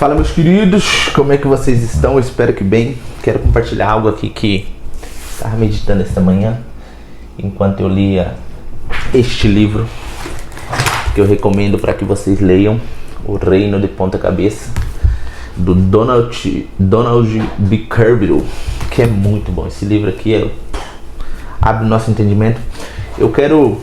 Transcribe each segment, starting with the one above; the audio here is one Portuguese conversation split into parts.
Fala, meus queridos, como é que vocês estão? Eu espero que bem. Quero compartilhar algo aqui que estava meditando esta manhã enquanto eu lia este livro que eu recomendo para que vocês leiam, O Reino de Ponta Cabeça, do Donald B. Kerbill, que é muito bom. Esse livro aqui abre o nosso entendimento. Eu quero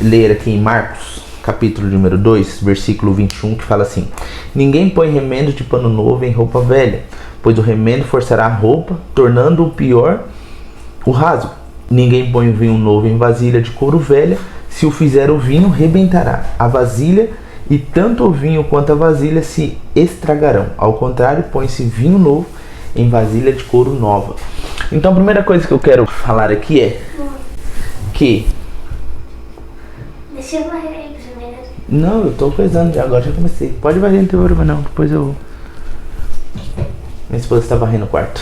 ler aqui em Marcos, capítulo número 2, versículo 21, que fala assim: ninguém põe remendo de pano novo em roupa velha, pois o remendo forçará a roupa, tornando o pior o rasgo. Ninguém põe vinho novo em vasilha de couro velha, se o fizer o vinho rebentará a vasilha, e tanto o vinho quanto a vasilha se estragarão. Ao contrário, põe-se vinho novo em vasilha de couro nova. Então a primeira coisa que eu quero falar aqui é que... Deixa eu varrer aí primeiro. Não, eu tô coisando já, agora já comecei. Pode varrer, não tem problema não, depois eu... Minha esposa está varrendo o quarto.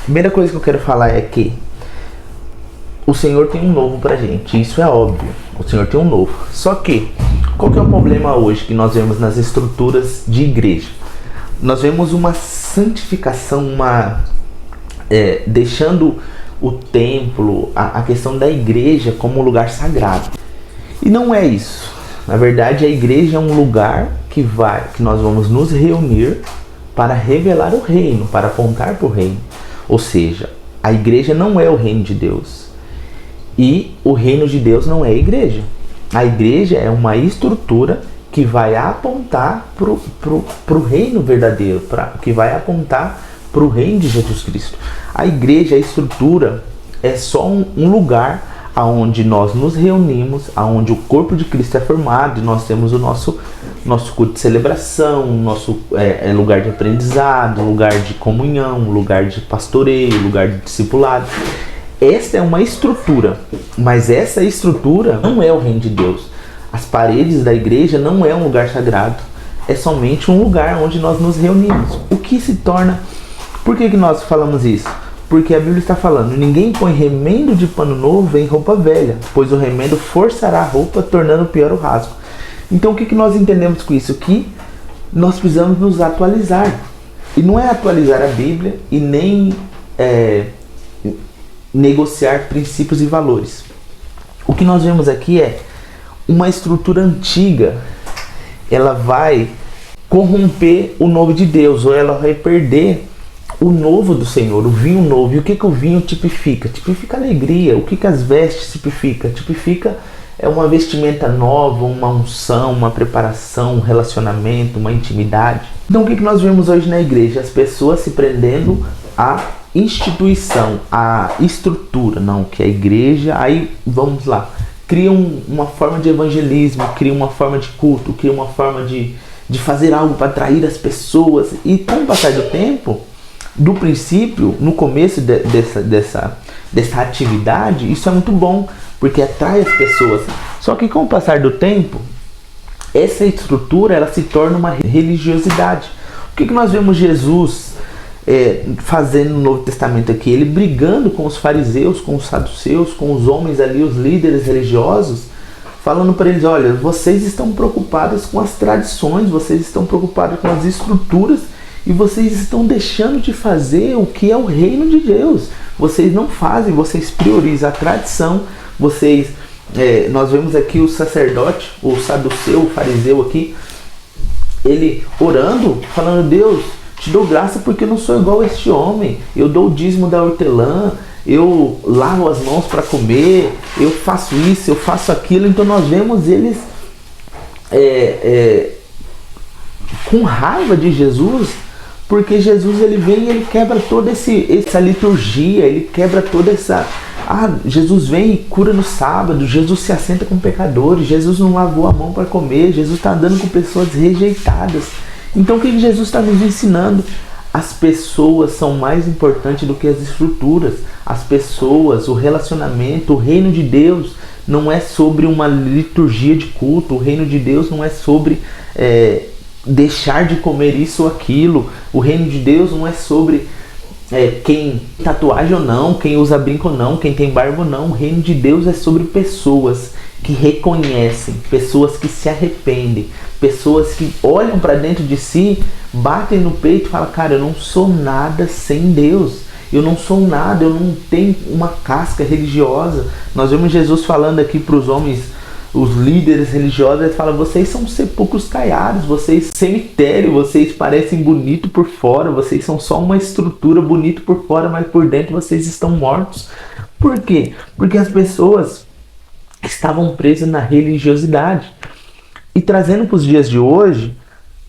Primeira coisa que eu quero falar é que o Senhor tem um novo pra gente, isso é óbvio. O Senhor tem um novo. Só que, qual que é o problema hoje que nós vemos nas estruturas de igreja? Nós vemos uma santificação, deixando o templo, a questão da igreja como um lugar sagrado. E não é isso. Na verdade, a igreja é um lugar que nós vamos nos reunir para revelar o reino, para apontar para o reino. Ou seja, a igreja não é o reino de Deus. E o reino de Deus não é a igreja. A igreja é uma estrutura que vai apontar para o reino verdadeiro, que vai apontar para o reino de Jesus Cristo. A igreja, a estrutura, é só um lugar onde nós nos reunimos, onde o corpo de Cristo é formado, e nós temos o nosso culto de celebração, nosso lugar de aprendizado, lugar de comunhão, lugar de pastoreio, lugar de discipulado. Esta é uma estrutura, mas essa estrutura não é o reino de Deus. As paredes da igreja não é um lugar sagrado, é somente um lugar onde nós nos reunimos. O que se torna... Por que nós falamos isso? Porque a Bíblia está falando: ninguém põe remendo de pano novo em roupa velha, pois o remendo forçará a roupa, tornando pior o rasgo. Então o que nós entendemos com isso? Que nós precisamos nos atualizar. E não é atualizar a Bíblia e nem negociar princípios e valores. O que nós vemos aqui é uma estrutura antiga. Ela vai corromper o novo de Deus, ou ela vai perder o novo do Senhor, o vinho novo. E o que o vinho tipifica? Tipifica alegria. O que as vestes tipifica? Tipifica uma vestimenta nova, uma unção, uma preparação, um relacionamento, uma intimidade. Então o que nós vemos hoje na igreja? As pessoas se prendendo à instituição, à estrutura. Não, que é a igreja, aí vamos lá, criam uma forma de evangelismo, criam uma forma de culto, criam uma forma de fazer algo para atrair as pessoas. E com o passar do tempo, do princípio, no começo dessa atividade, isso é muito bom, porque atrai as pessoas. Só que com o passar do tempo, essa estrutura ela se torna uma religiosidade. O que nós vemos Jesus fazendo no Novo Testamento aqui? Ele brigando com os fariseus, com os saduceus, com os homens ali, os líderes religiosos, falando para eles: olha, vocês estão preocupados com as tradições, vocês estão preocupados com as estruturas, e vocês estão deixando de fazer o que é o reino de Deus. Vocês não fazem, vocês priorizam a tradição. Nós vemos aqui o sacerdote, o saduceu, o fariseu aqui, ele orando, falando: Deus, te dou graça porque eu não sou igual a este homem. Eu dou o dízimo da hortelã, eu lavo as mãos para comer, eu faço isso, eu faço aquilo. Então nós vemos eles com raiva de Jesus, porque Jesus ele vem e ele quebra toda essa liturgia, ele quebra toda essa... Jesus vem e cura no sábado, Jesus se assenta com pecadores, Jesus não lavou a mão para comer, Jesus está andando com pessoas rejeitadas. Então o que Jesus está nos ensinando? As pessoas são mais importantes do que as estruturas. As pessoas, o relacionamento, o reino de Deus não é sobre uma liturgia de culto. O reino de Deus não é sobre deixar de comer isso ou aquilo. O reino de Deus não é sobre quem tem tatuagem ou não, quem usa brinco ou não, quem tem barba ou não. O reino de Deus é sobre pessoas que reconhecem, pessoas que se arrependem, pessoas que olham para dentro de si, batem no peito e falam: cara, eu não sou nada sem Deus, eu não sou nada, eu não tenho uma casca religiosa. Nós vemos Jesus falando aqui para os homens, os líderes religiosos, ele fala: vocês são sepulcros caiados, vocês cemitério, vocês parecem bonito por fora, vocês são só uma estrutura bonita por fora, mas por dentro vocês estão mortos. Por quê? Porque as pessoas estavam presas na religiosidade. E trazendo para os dias de hoje,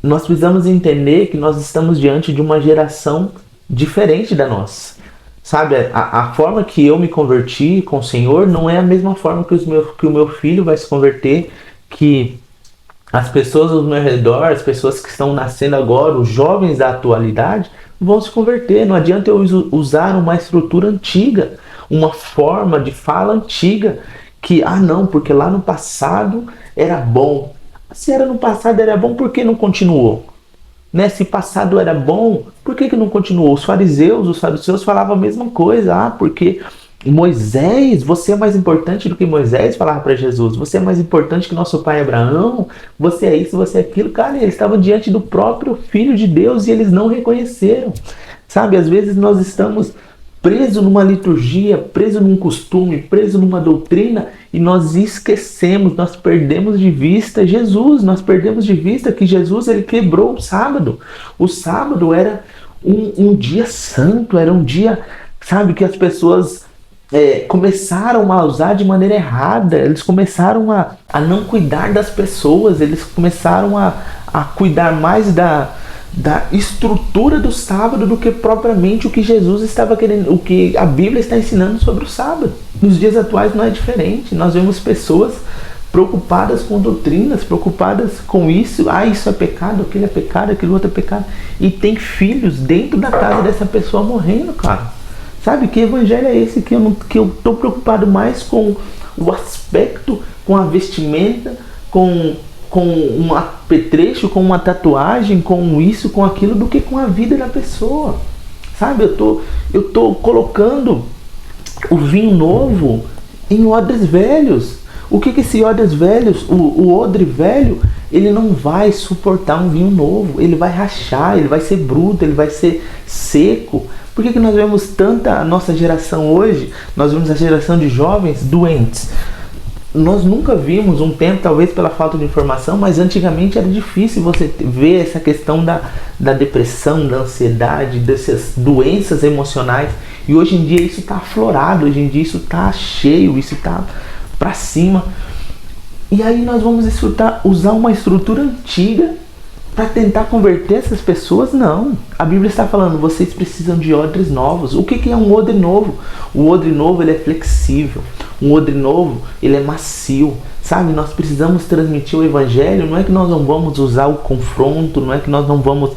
nós precisamos entender que nós estamos diante de uma geração diferente da nossa. Sabe, a forma que eu me converti com o Senhor não é a mesma forma que o meu filho vai se converter, que as pessoas ao meu redor, as pessoas que estão nascendo agora, os jovens da atualidade, vão se converter. Não adianta eu usar uma estrutura antiga, uma forma de fala antiga, que, não, porque lá no passado era bom. Se era no passado era bom, por que não continuou? Né? Se passado era bom, por que não continuou? Os saduceus falavam a mesma coisa. Porque Moisés, você é mais importante do que Moisés, falava para Jesus. Você é mais importante que nosso pai Abraão. Você é isso, você é aquilo. Cara, eles estavam diante do próprio Filho de Deus e eles não reconheceram. Sabe, às vezes nós estamos presos numa liturgia, presos num costume, presos numa doutrina, e nós esquecemos, nós perdemos de vista Jesus, nós perdemos de vista que Jesus, ele quebrou o sábado. O sábado era um dia santo, era um dia, sabe, que as pessoas começaram a usar de maneira errada, eles começaram a não cuidar das pessoas, eles começaram a cuidar mais da estrutura do sábado do que propriamente o que Jesus estava querendo, o que a Bíblia está ensinando sobre o sábado. Nos dias atuais não é diferente. Nós vemos pessoas preocupadas com doutrinas, preocupadas com isso. Isso é pecado, aquilo outro é pecado. E tem filhos dentro da casa dessa pessoa morrendo, cara. Sabe, que evangelho é esse que eu estou preocupado mais com o aspecto, com a vestimenta, com um apetrecho, com uma tatuagem, com isso, com aquilo, do que com a vida da pessoa. Sabe, eu tô colocando o vinho novo em odres velhos. O que esse odres velhos, o odre velho, ele não vai suportar um vinho novo, ele vai rachar, ele vai ser bruto, ele vai ser seco. Por que nós vemos tanta, a nossa geração hoje, nós vemos a geração de jovens doentes? Nós nunca vimos um tempo, talvez pela falta de informação, mas antigamente era difícil você ver essa questão da depressão, da ansiedade, dessas doenças emocionais. E hoje em dia isso está aflorado, hoje em dia isso está cheio, isso está para cima. E aí nós vamos usar uma estrutura antiga para tentar converter essas pessoas? Não. A Bíblia está falando, vocês precisam de odres novos. O que é um odre novo? O odre novo, ele é flexível. Um odre novo, ele é macio. Sabe, nós precisamos transmitir o Evangelho. Não é que nós não vamos usar o confronto, não é que nós não vamos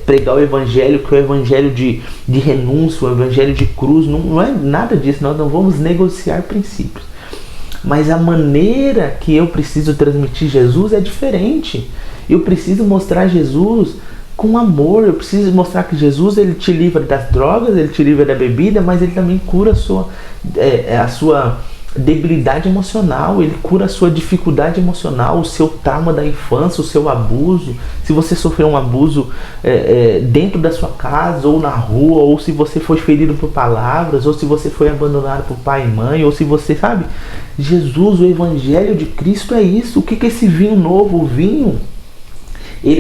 pregar o Evangelho, que é o Evangelho de renúncia, o Evangelho de cruz. Não é nada disso, nós não vamos negociar princípios. Mas a maneira que eu preciso transmitir Jesus é diferente. Eu preciso mostrar Jesus com amor. Eu preciso mostrar que Jesus, ele te livra das drogas, ele te livra da bebida, mas ele também cura a sua debilidade emocional, ele cura a sua dificuldade emocional, o seu trauma da infância, o seu abuso. Se você sofreu um abuso dentro da sua casa ou na rua, ou se você foi ferido por palavras, ou se você foi abandonado por pai e mãe, ou se você, sabe, Jesus, o Evangelho de Cristo é isso. O que é esse vinho novo? O vinho,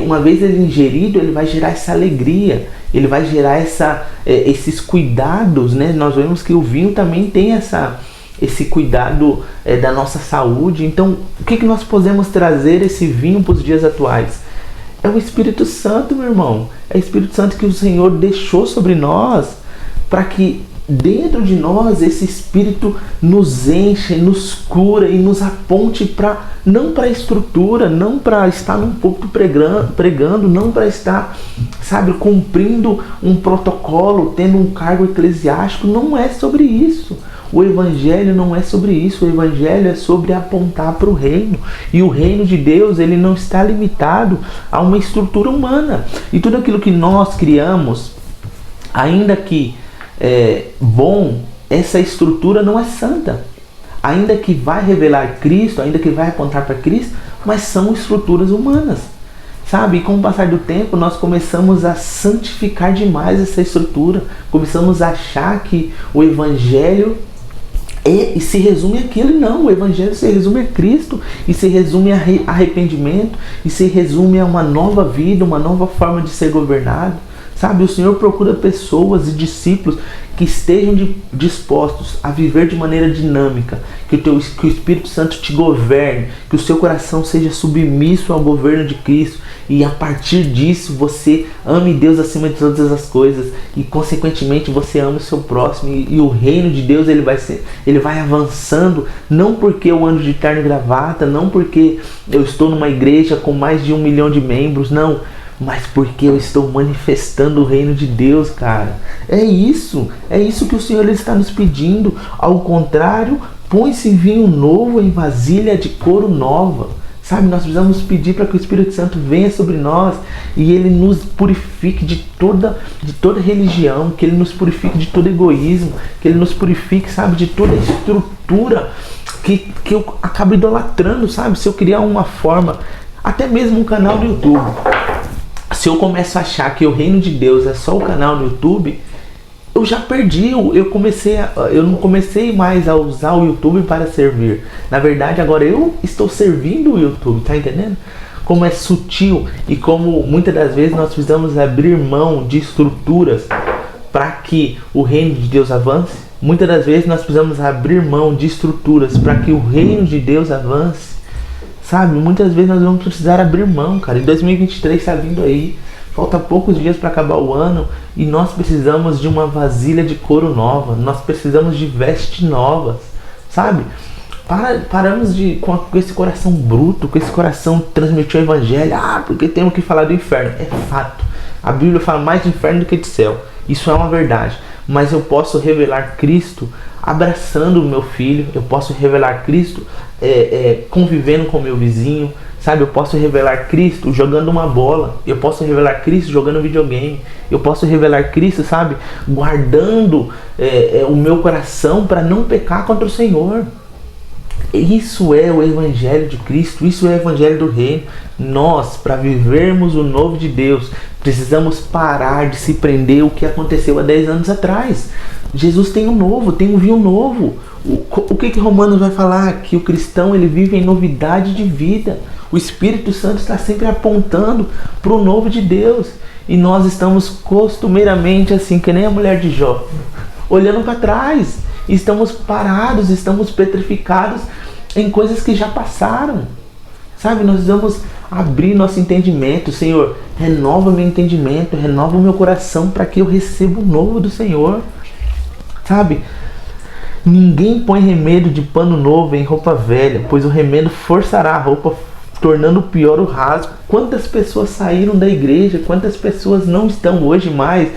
uma vez ele ingerido, ele vai gerar essa alegria, ele vai gerar esses cuidados, né? Nós vemos que o vinho também tem esse cuidado da nossa saúde. Então, o que nós podemos trazer esse vinho para os dias atuais? É o Espírito Santo, meu irmão. É o Espírito Santo que o Senhor deixou sobre nós, para que dentro de nós esse Espírito nos enche, nos cura e nos aponte não para a estrutura, não para estar num púlpito pregando, não para estar, sabe, cumprindo um protocolo, tendo um cargo eclesiástico. Não é sobre isso. O Evangelho não é sobre isso. O Evangelho é sobre apontar para o reino. E o reino de Deus, ele não está limitado a uma estrutura humana. E tudo aquilo que nós criamos, ainda que bom, essa estrutura não é santa. ainda que vai revelar Cristo, ainda que vai apontar para Cristo, mas são estruturas humanas, sabe? E com o passar do tempo, nós começamos a santificar demais essa estrutura, começamos a achar que o Evangelho e se resume àquilo. Não, o Evangelho se resume a Cristo, e se resume a arrependimento, e se resume a uma nova vida, uma nova forma de ser governado. Sabe, o Senhor procura pessoas e discípulos que estejam dispostos a viver de maneira dinâmica, que o Espírito Santo te governe, que o seu coração seja submisso ao governo de Cristo, e a partir disso você ame Deus acima de todas as coisas, e consequentemente você ama o seu próximo, e o reino de Deus ele vai avançando, não porque eu ando de terno e gravata, não porque eu estou numa igreja com mais de 1 milhão de membros, não, mas porque eu estou manifestando o reino de Deus, cara. É isso que o Senhor ele está nos pedindo. Ao contrário, põe-se vinho novo em vasilha de couro nova. Sabe, nós precisamos pedir para que o Espírito Santo venha sobre nós e ele nos purifique de toda religião, que ele nos purifique de todo egoísmo, que ele nos purifique, sabe, de toda estrutura que eu acabo idolatrando, sabe? Se eu criar uma forma, até mesmo um canal no YouTube, se eu começo a achar que o reino de Deus é só o canal no YouTube, eu já perdi. Eu não comecei mais a usar o YouTube para servir. Na verdade, agora eu estou servindo o YouTube, tá entendendo? Como é sutil e como muitas das vezes nós precisamos abrir mão de estruturas para que o reino de Deus avance. Muitas das vezes nós precisamos abrir mão de estruturas para que o reino de Deus avance. Sabe, muitas vezes nós vamos precisar abrir mão, cara. E 2023 está vindo aí. Falta poucos dias para acabar o ano e nós precisamos de uma vasilha de couro nova. Nós precisamos de vestes novas, sabe? Paramos com esse coração bruto, com esse coração de transmitir o Evangelho. Porque temos que falar do inferno. É fato. A Bíblia fala mais de inferno do que de céu. Isso é uma verdade. Mas eu posso revelar Cristo abraçando o meu filho. Eu posso revelar Cristo convivendo com o meu vizinho. Sabe, eu posso revelar Cristo jogando uma bola. Eu posso revelar Cristo jogando videogame. Eu posso revelar Cristo, sabe, guardando o meu coração para não pecar contra o Senhor. Isso é o Evangelho de Cristo. Isso é o Evangelho do Reino. Nós, para vivermos o novo de Deus, precisamos parar de se prender o que aconteceu há 10 anos atrás. Jesus tem um novo, tem um vinho novo. O que Romanos vai falar? Que o cristão ele vive em novidade de vida. O Espírito Santo está sempre apontando para o novo de Deus. E nós estamos costumeiramente assim, que nem a mulher de Jó, olhando para trás. Estamos parados, estamos petrificados em coisas que já passaram. Sabe, nós vamos abrir nosso entendimento. Senhor, renova meu entendimento, renova o meu coração para que eu receba o novo do Senhor. Sabe, ninguém põe remédio de pano novo em roupa velha, pois o remédio forçará a roupa, tornando pior o rasgo. Quantas pessoas saíram da igreja, quantas pessoas não estão hoje mais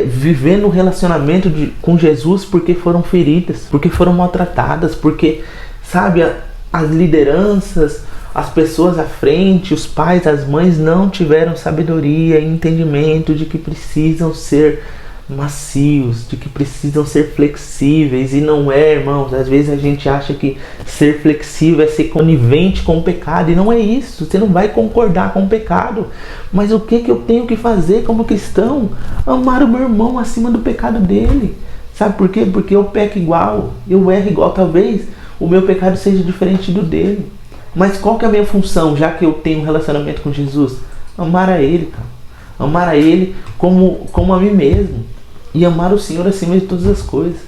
vivendo um relacionamento com Jesus porque foram feridas, porque foram maltratadas, porque, sabe, as lideranças, as pessoas à frente, os pais, as mães não tiveram sabedoria e entendimento de que precisam ser macios, de que precisam ser flexíveis. E não é, irmãos, às vezes a gente acha que ser flexível é ser conivente com o pecado, e não é isso. Você não vai concordar com o pecado, mas o que eu tenho que fazer como cristão? Amar o meu irmão acima do pecado dele. Sabe por quê? Porque eu peco igual, eu erro igual. Talvez o meu pecado seja diferente do dele, mas qual que é a minha função, já que eu tenho um relacionamento com Jesus? Amar a Ele, cara. Amar a Ele como a mim mesmo. E amar o Senhor acima de todas as coisas.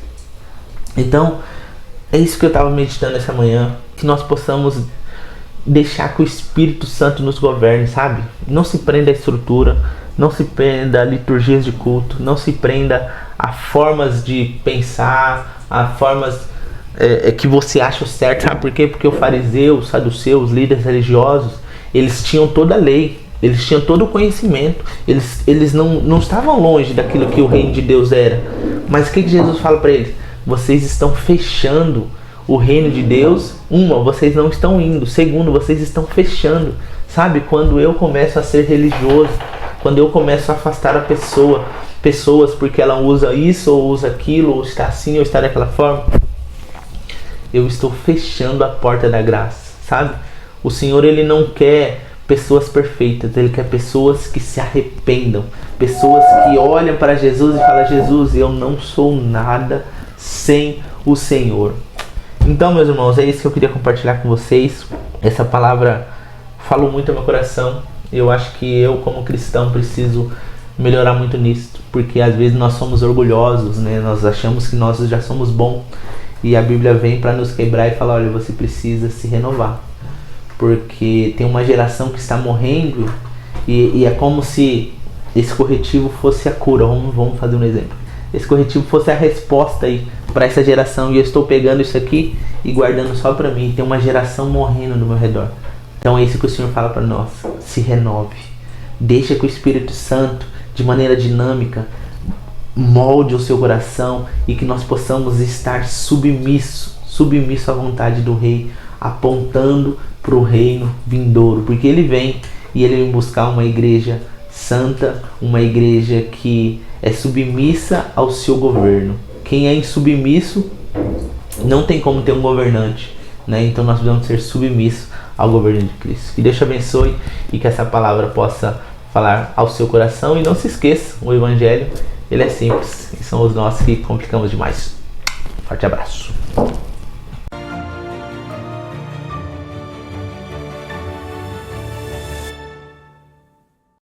Então, é isso que eu estava meditando essa manhã. Que nós possamos deixar que o Espírito Santo nos governe, sabe? Não se prenda à estrutura. Não se prenda a liturgias de culto. Não se prenda a formas de pensar. A formas que você acha certo. Sabe por quê? Porque o fariseu, os saduceus, os líderes religiosos, eles tinham toda a lei. Eles tinham todo o conhecimento. Eles não estavam longe daquilo que o reino de Deus era. Mas o que Jesus fala para eles? Vocês estão fechando o reino de Deus. Vocês não estão indo. Segundo, vocês estão fechando. Sabe, quando eu começo a ser religioso, quando eu começo a afastar pessoas porque ela usa isso ou usa aquilo, ou está assim ou está daquela forma, eu estou fechando a porta da graça, sabe? O Senhor, Ele não quer pessoas perfeitas, Ele quer pessoas que se arrependam, pessoas que olham para Jesus e falam: Jesus, eu não sou nada sem o Senhor. Então, meus irmãos, é isso que eu queria compartilhar com vocês. Essa palavra falou muito ao meu coração. Eu acho que eu, como cristão, preciso melhorar muito nisso, porque às vezes nós somos orgulhosos, né? Nós achamos que nós já somos bons, e a Bíblia vem para nos quebrar e falar: olha, você precisa se renovar, porque tem uma geração que está morrendo, e é como se esse corretivo fosse a cura. Vamos fazer um exemplo. Esse corretivo fosse a resposta aí para essa geração, e eu estou pegando isso aqui e guardando só para mim. Tem uma geração morrendo no meu redor. Então é isso que o Senhor fala para nós: se renove, deixa que o Espírito Santo, de maneira dinâmica, molde o seu coração, e que nós possamos estar submisso à vontade do Rei, apontando para o reino vindouro, porque Ele vem, e Ele vem buscar uma igreja santa, uma igreja que é submissa ao seu governo. Quem é insubmisso não tem como ter um governante, né? Então nós precisamos ser submissos ao governo de Cristo. Que Deus te abençoe e que essa palavra possa falar ao seu coração. E não se esqueça, o Evangelho, ele é simples, e são os nós que complicamos demais. Forte abraço.